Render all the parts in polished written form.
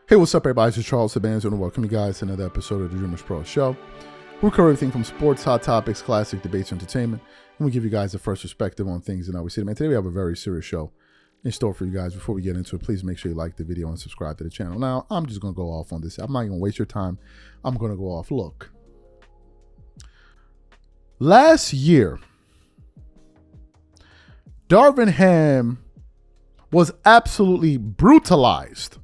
Hey, what's up, everybody? This is Charles Sabanz, and welcome you guys to another episode of the DREAMERSPRO show. We cover everything from sports, hot topics, classic debates, entertainment, and we give you guys the first perspective on things and how we see them. And today we have a very serious show in store for you guys. Before we get into it, please make sure you like the video and subscribe to the channel. Now, I'm just going to go off on this. I'm not going to waste your time. I'm going to go off. Look, last year, Dravin Ham was absolutely brutalized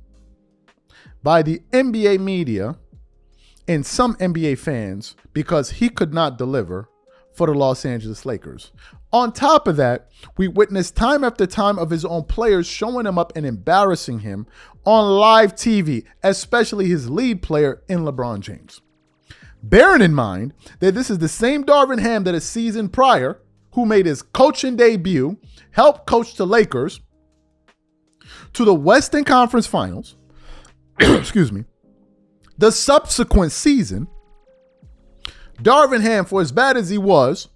by the NBA media and some NBA fans because he could not deliver for the Los Angeles Lakers. On top of that, we witnessed time after time of his own players showing him up and embarrassing him on live TV, especially his lead player in LeBron James. Bearing in mind that this is the same Dravin Ham that a season prior, who made his coaching debut, helped coach the Lakers to the Western Conference Finals, excuse me, the subsequent season, Dravin Ham, for as bad as he was,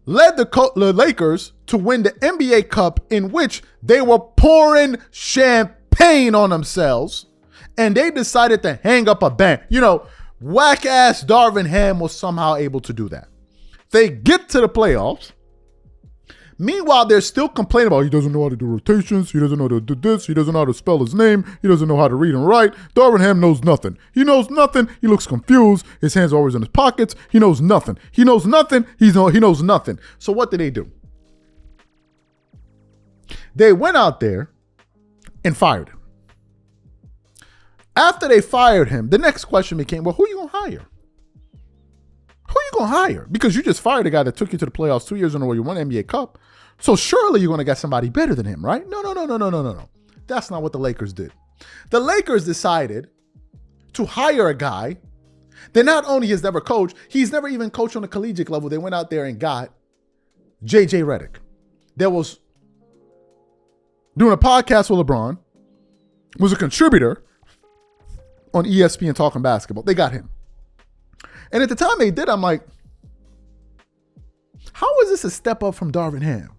led the Lakers to win the NBA Cup, in which they were pouring champagne on themselves, and they decided to hang up a band. You know, whack-ass Dravin Ham was somehow able to do that. They get to the playoffs. Meanwhile, they're still complaining about he doesn't know how to do rotations, he doesn't know how to do this, he doesn't know how to spell his name, he doesn't know how to read and write. Dravin Ham knows nothing. He knows nothing. He looks confused. His hands are always in his pockets. He knows nothing. He knows nothing. He knows nothing. So what did they do? They went out there and fired him. After they fired him, the next question became, well, who are you going to hire? Who are you going to hire? Because you just fired a guy that took you to the playoffs 2 years in a row. You won the NBA Cup. So surely you're going to get somebody better than him, right? No. That's not what the Lakers did. The Lakers decided to hire a guy that not only has never coached, he's never even coached on a collegiate level. They went out there and got Redick. That was doing a podcast with LeBron, was a contributor on ESPN talking basketball. They got him. And at the time they did, I'm like, how is this a step up from Dravin Ham?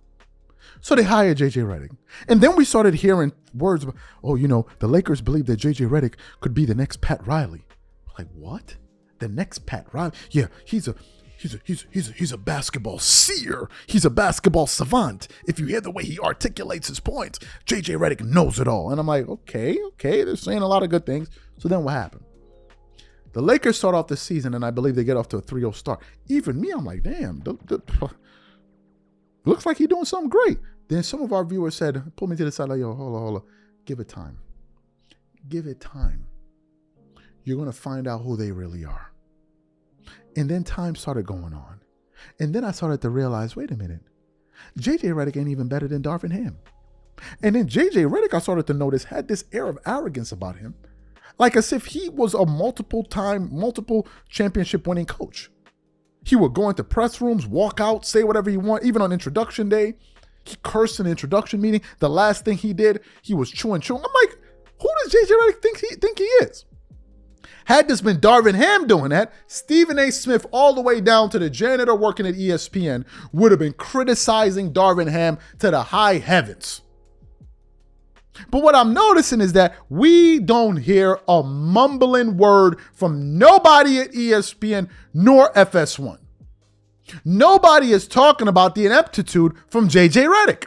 So they hired Redick. And then we started hearing words about, oh, you know, the Lakers believe that Redick could be the next Pat Riley. Like, what? The next Pat Riley? Yeah, he's a basketball seer. He's a basketball savant. If you hear the way he articulates his points, Redick knows it all. And I'm like, okay, they're saying a lot of good things. So then what happened? The Lakers start off the season, and I believe they get off to a 3-0 start. Even me, I'm like, damn, looks like he's doing something great. Then some of our viewers said, pull me to the side, like, yo, hold on. Give it time. Give it time. You're going to find out who they really are. And then time started going on. And then I started to realize, wait a minute, Redick ain't even better than Dravin Ham. And then Redick, I started to notice, had this air of arrogance about him. Like as if he was a multiple championship winning coach. He would go into press rooms, walk out, say whatever he want. Even on introduction day, he cursed in the introduction meeting. The last thing he did, he was chewing. I'm like, who does Redick think he is? Had this been Dravin Ham doing that, Stephen A. Smith, all the way down to the janitor working at ESPN, would have been criticizing Dravin Ham to the high heavens. But what I'm noticing is that we don't hear a mumbling word from nobody at ESPN nor FS1. Nobody is talking about the ineptitude from Redick.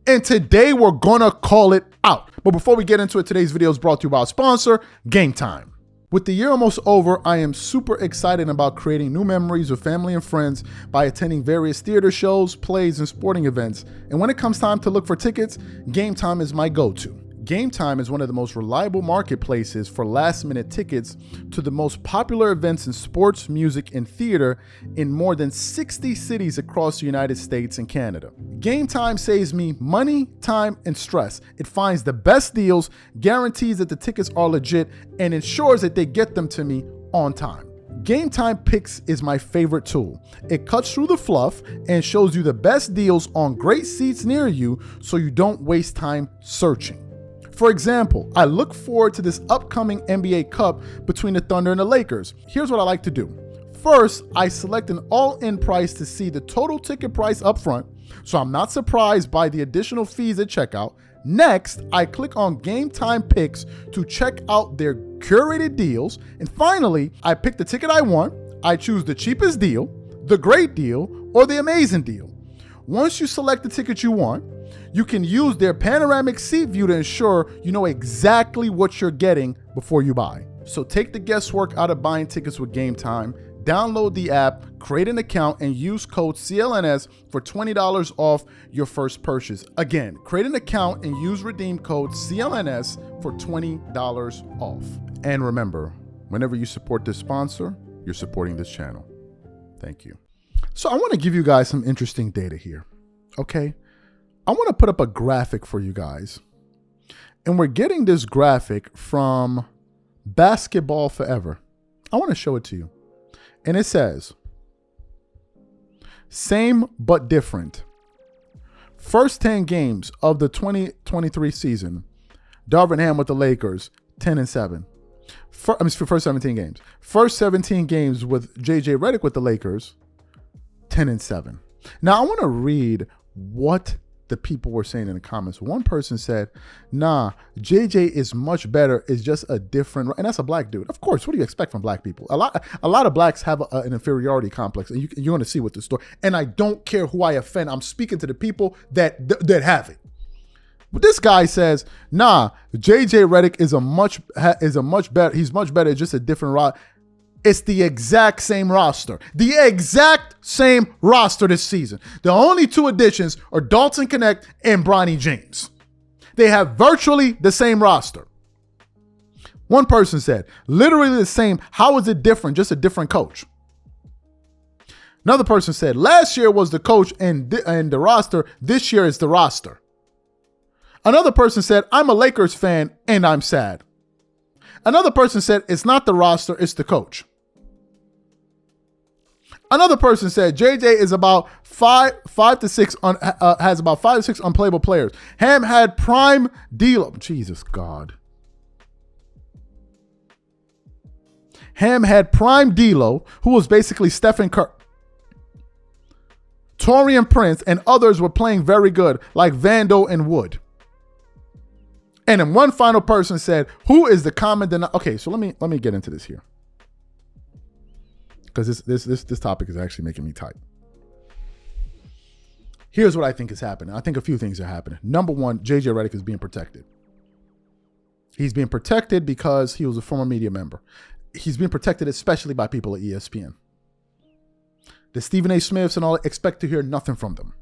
And today we're gonna call it out. But before we get into it, today's video is brought to you by our sponsor, Game Time. With the year almost over, I am super excited about creating new memories with family and friends by attending various theater shows, plays, and sporting events. And when it comes time to look for tickets, Game Time is my go-to. Game Time is one of the most reliable marketplaces for last-minute tickets to the most popular events in sports, music, and theater in more than 60 cities across the United States and Canada. Game Time saves me money, time, and stress. It finds the best deals, guarantees that the tickets are legit, and ensures that they get them to me on time. Game Time Picks is my favorite tool. It cuts through the fluff and shows you the best deals on great seats near you so you don't waste time searching. For example, I look forward to this upcoming NBA Cup between the Thunder and the Lakers. Here's what I like to do. First, I select an all-in price to see the total ticket price up front, so I'm not surprised by the additional fees at checkout. Next, I click on Game Time Picks to check out their curated deals. And finally, I pick the ticket I want. I choose the cheapest deal, the great deal, or the amazing deal. Once you select the ticket you want, you can use their panoramic seat view to ensure you know exactly what you're getting before you buy. So take the guesswork out of buying tickets with Game Time. Download the app, create an account, and use code CLNS for $20 off your first purchase. Again, create an account and use redeem code CLNS for $20 off. And remember, whenever you support this sponsor, you're supporting this channel. Thank you. So I want to give you guys some interesting data here, okay? I want to put up a graphic for you guys. And we're getting this graphic from Basketball Forever. I want to show it to you. And it says, same but different. First 10 games of the 2023 season, Dravin Ham with the Lakers, 10-7. For first 17 games. First 17 games with JJ Redick with the Lakers, 10-7. Now I want to read what the people were saying in the comments. One person said, nah, JJ is much better. It's just a different, and that's a black dude. Of course, what do you expect from black people? A lot of blacks have an inferiority complex, and you're going to see with the story. And I don't care who I offend. I'm speaking to the people that have it. But this guy says, nah, JJ Redick is a much better. He's much better. It's just a different roster. It's the exact same roster. The exact same roster this season. The only two additions are Dalton Connect and Bronny James. They have virtually the same roster. One person said, literally the same. How is it different? Just a different coach. Another person said, last year was the coach and the roster. This year is the roster. Another person said, I'm a Lakers fan and I'm sad. Another person said, it's not the roster, it's the coach. Another person said JJ is about five to six has about 5 to 6 unplayable players. Ham had prime D'Lo. Jesus God. Ham had prime D'Lo, who was basically Stephen Curry. Taurean Prince and others were playing very good, like Vando and Wood. And then one final person said, "Who is the common denominator?" Okay, so let me get into this here, because this topic is actually making me tight. Here's what I think is happening. I think a few things are happening. Number one, JJ Redick is being protected. He's being protected because he was a former media member. He's being protected especially by people at ESPN. The Stephen A. Smiths and all, expect to hear nothing from them.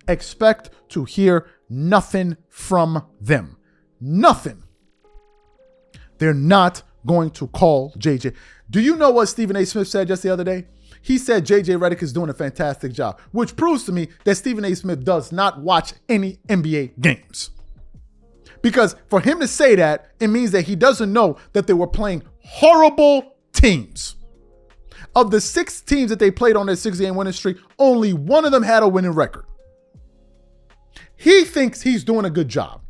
Expect to hear nothing from them. Nothing. They're not going to call JJ. Do you know what Stephen A. Smith said just the other day? He said JJ Redick is doing a fantastic job, which proves to me that Stephen A. Smith does not watch any NBA games. Because for him to say that, it means that he doesn't know that they were playing horrible teams. Of the 6 teams that they played on their 6-game winning streak, only one of them had a winning record. He thinks he's doing a good job,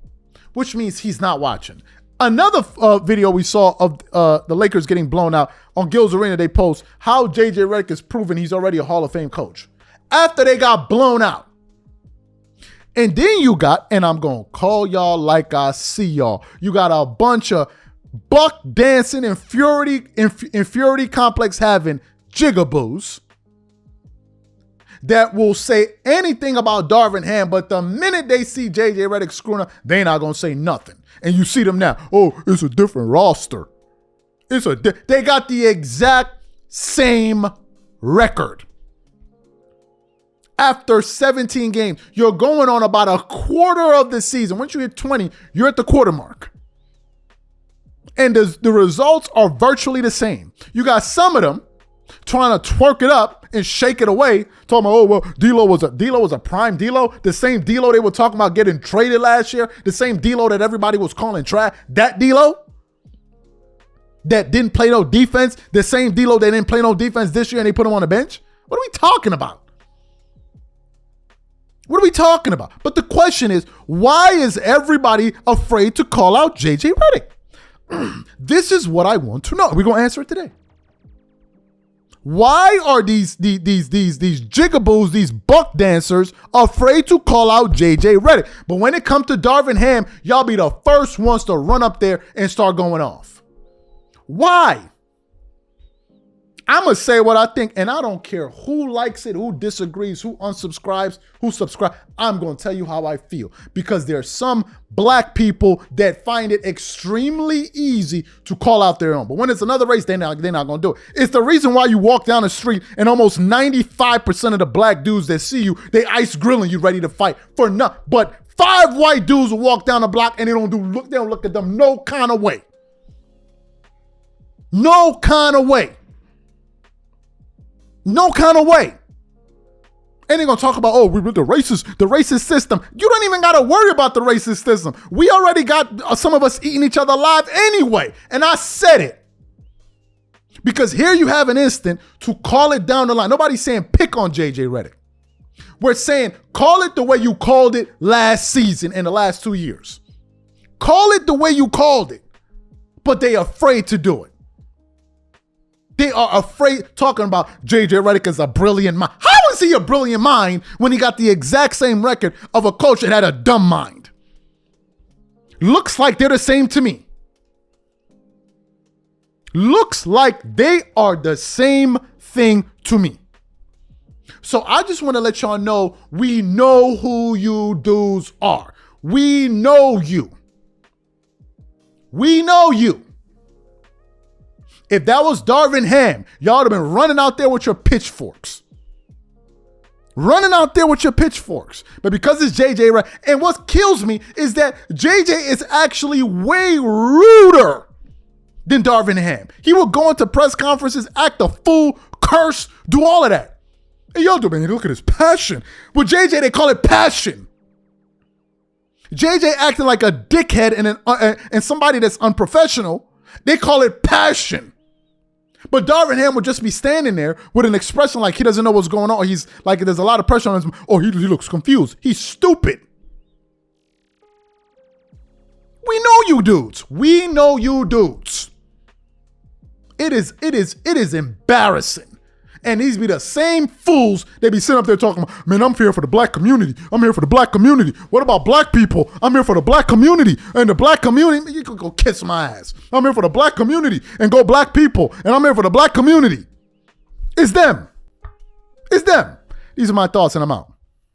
which means he's not watching. Another video we saw of the Lakers getting blown out on Gil's Arena, they post how JJ Redick is proven he's already a Hall of Fame coach after they got blown out. And then you got, and I'm going to call y'all like I see y'all, you got a bunch of buck dancing, inferiority complex having jigaboos that will say anything about Dravin Ham, but the minute they see JJ Redick screwing up, they not going to say nothing. And you see them now. Oh, it's a different roster. They got the exact same record. After 17 games, you're going on about a quarter of the season. Once you hit 20, you're at the quarter mark. And the results are virtually the same. You got some of them trying to twerk it up and shake it away, talking about, oh, well, D'Lo was a prime D'Lo, the same D'Lo they were talking about getting traded last year, the same D'Lo that everybody was calling trash, that D'Lo that didn't play no defense, the same D'Lo that didn't play no defense this year and they put him on the bench. What are we talking about? What are we talking about? But the question is, why is everybody afraid to call out JJ Redick? This is what I want to know. We're going to answer it today. Why are these jigaboos, these buck dancers, afraid to call out JJ Redick? But when it comes to Dravin Ham, y'all be the first ones to run up there and start going off. Why? I'm going to say what I think, and I don't care who likes it, who disagrees, who unsubscribes, who subscribes. I'm going to tell you how I feel, because there's some black people that find it extremely easy to call out their own. But when it's another race, they're not going to do it. It's the reason why you walk down the street and almost 95% of the black dudes that see you, they ice grilling you ready to fight for nothing. But 5 white dudes will walk down the block and they don't look at them no kind of way. No kind of way. No kind of way. And they're going to talk about, oh, the racist system. You don't even got to worry about the racist system. We already got some of us eating each other alive anyway. And I said it. Because here you have an instant to call it down the line. Nobody's saying pick on JJ Redick. We're saying call it the way you called it last season in the last 2 years. Call it the way you called it. But they are afraid to do it. They are afraid, talking about JJ Redick as a brilliant mind. How is he a brilliant mind when he got the exact same record of a coach that had a dumb mind? Looks like they're the same to me. Looks like they are the same thing to me. So I just want to let y'all know, we know who you dudes are. We know you. We know you. If that was Dravin Ham, y'all would have been running out there with your pitchforks. Running out there with your pitchforks. But because it's JJ Redick, and what kills me is that JJ is actually way ruder than Dravin Ham. He will go into press conferences, act a fool, curse, do all of that. Hey, y'all do, man, look at his passion. With JJ, they call it passion. JJ acting like a dickhead and somebody that's unprofessional, they call it passion. But Dravin Ham would just be standing there with an expression like he doesn't know what's going on. He's like, there's a lot of pressure on him. Oh, he looks confused. He's stupid. We know you dudes. We know you dudes. It is embarrassing. And these be the same fools that be sitting up there talking about, man, I'm here for the black community. I'm here for the black community. What about black people? I'm here for the black community. And the black community, you can go kiss my ass. I'm here for the black community and go black people. And I'm here for the black community. It's them. It's them. These are my thoughts and I'm out.